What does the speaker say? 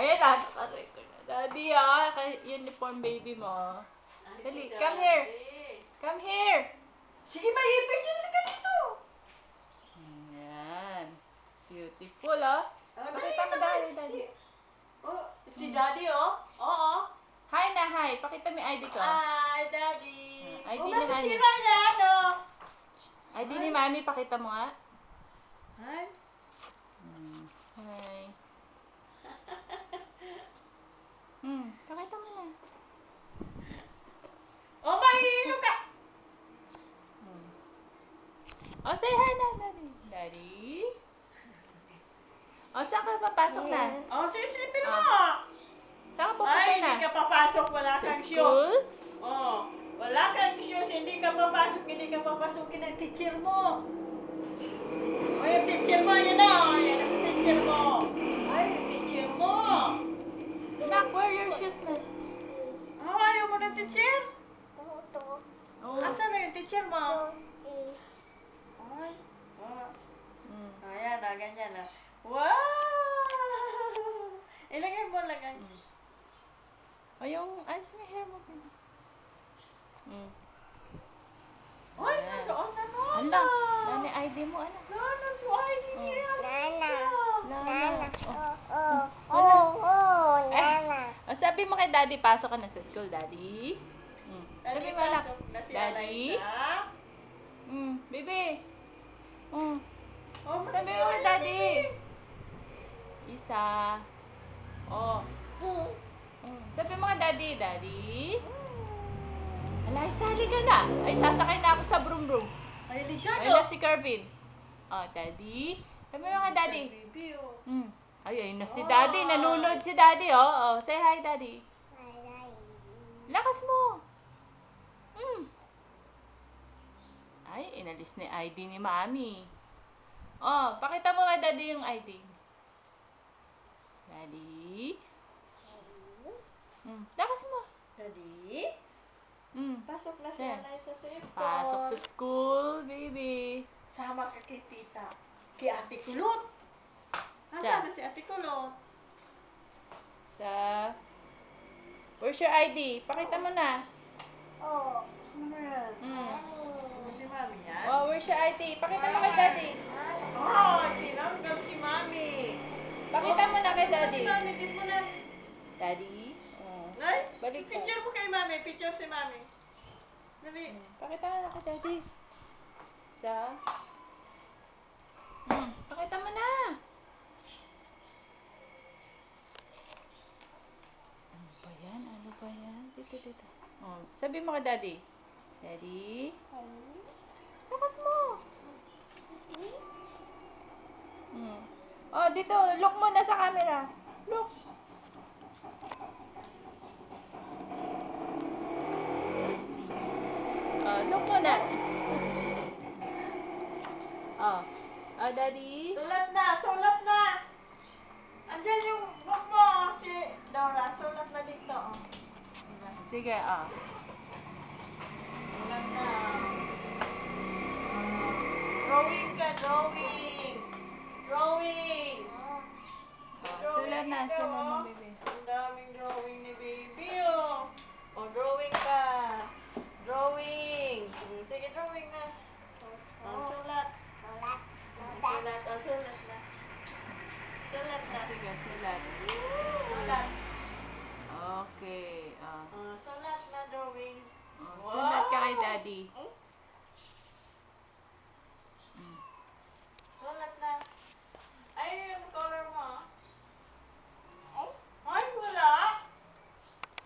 Ayan na, nakaray ko na. Daddy, uniform baby mo. Dali, come here. Come here. Sige, maipis sila ka dito. Ayan. Beautiful, oh. Pakita mo, daddy. Oh, si Daddy, oh. Oo. Hi na, hi. Pakita mo yung ID ko. Hi, Daddy. ID Oh, ni Mami. masisira na, ano? ID ni Mami, pakita mo nga. Hi. Hi. Pakita mo na. Oh, mahilo ka. Oh, say hi na, daddy. Daddy? Oh, saan ka papasok na? Oh, sisilipin mo. Saan ka pupunta Ay, na? hindi ka papasok. Wala Sa kang shoes. school? Oh, wala kang shoes. Hindi ka papasok. Hindi ka papasukin ng teacher mo. Oh, yung teacher mo. Yan na. Yan na si teacher mo. Ay, yung teacher mo. Nak, wear your shoes na. Oh, ayaw mo ng teacher? Oh. Asan na yung teacher mo? Ay. Oh. Ayan na, ganyan na. Wow! Ilagay mo, lagay. Oh, yung, ayos mo yung hair mo. Ay, nasuot na mo. Ala, dani ID mo, ano? Nasuot niya. Oh, sabi mo kay daddy, pasok ka na sa school, daddy. Sabi mo, anak, daddy. Baby. Oh, Sabi mo kay daddy. Isa. Oh. Sabi mo kay daddy, daddy. Ala, isali ka na. Ay, sasakay na ako sa broom broom. Ay, Lisa, Ayun na si Carvin. Oh, daddy. Sabi mo kay daddy. Baby, oh. Ay, ayun na si daddy. Nanonood si daddy, oh. Oh, say hi, daddy. Lakas mo. Ay, inalis na yung ID ni Mami. Oh, pakita mo kay daddy yung ID. Daddy. Lakas mo. Daddy? Pasok na si Yan. Anay sa school. Pasok sa school, baby. Sama ka kay tita. Kay Ate Kulot. Sa- Nasaan na si Ate Kulot? Where's your ID? Pakita mo na. Ano yan? Si Mami yan? Oh, where's your ID? Pakita mo kay daddy. Oh, tinanggal si Mami. Pakita mo na kay daddy. Mami, give mo na. Daddy? Oh. Ay, Balik ka. picture mo kay Mami. Picture si Mami. Dali. Pakita mo na kay daddy. Pakita mo na. Ano ba yan? Dito. Oh, sabi mo kay daddy. Daddy? Lakas mo. Oh, dito. Look mo na sa camera. Look. Look mo na. Oh, daddy? Sulat na! Sulat na! Andiyan yung book mo, si Dora. Sulat na dito. Oh. Sige, Sulat na. Drawing ka, drawing. Drawing. Sulat na, baby. Ang daming drawing ni baby, oh. Oh, drawing ka. Drawing. Sige, drawing na. Oh, sulat. Sulat. Oh, sulat na. Sulat na. Sige, sulat. Sulat. Okay. Sulat na drawing. Sulat ka kay daddy.